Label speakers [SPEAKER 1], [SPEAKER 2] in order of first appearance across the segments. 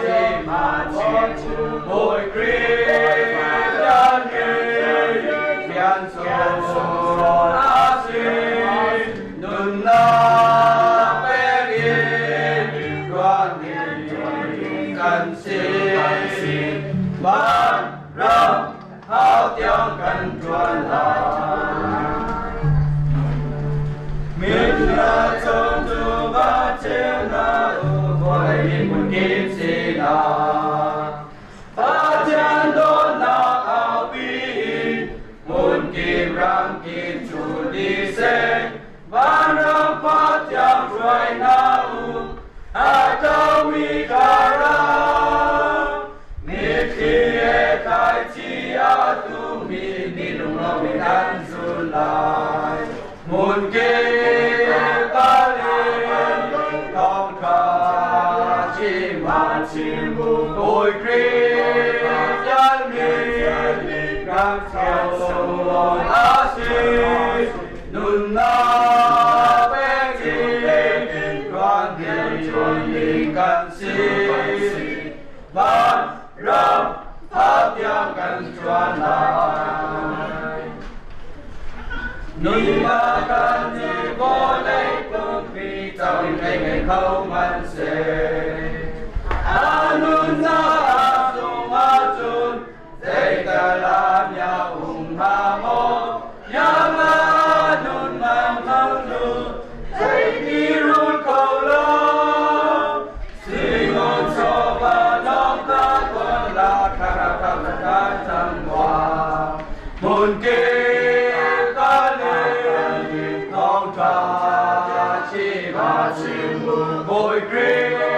[SPEAKER 1] chỉ mà chỉ mỗi Christ nhân nghĩa nhân số đã sinh nun na bé yên quan niệm cần xin ban rộng hao tiếng cần chuan lại mình là trong tu và trên là vui in một kim si là ta chân đón là áo bi một kim răng kim chủ đi xe và răng phát chẳng rồi nào ta mi cả ra mi khi tại chi tu mi đi lùng lâu mi ăn du lại một kim ta lên không cả chi mà chỉ ôi Christ nhân nghĩa càng theo sông á sinh nun na bé chi quan niệm chuẩn bị cần xin ban rộng pháp tiếng cần chuan lại nun na cần gì vô lấy phương phi trong ngày ngày không ăn xề nun na dùng chun dây ta làm nhà hà mô nhà ma nun mang thâu nu dây đi run cầu lo suy ngôn cho và nông ta quân là khả thăng hoa một kia ta lên không trả chi mà chim bồi Christ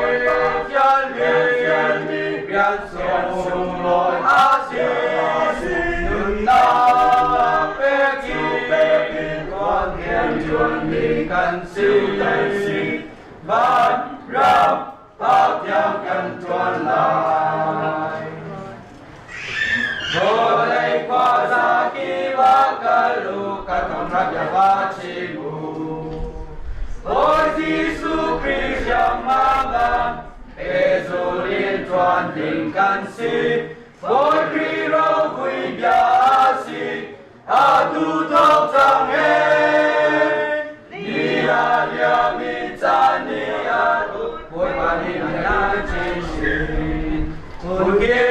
[SPEAKER 1] nhân viên biến sông lối á xin nun na bé chi con niệm chuẩn bị cần xin ban rộng pháp tiếng cần chuan lại vô đây qua ra khi va ca lu ca thong rắc ya va chi bu ôi Giêsu Christ yang mang gan ê dù liên chuan tình can si ôi Christ rau quy bia si tu thốc trang he ni a lia mi cha ni a tu ôi ba ni na chi si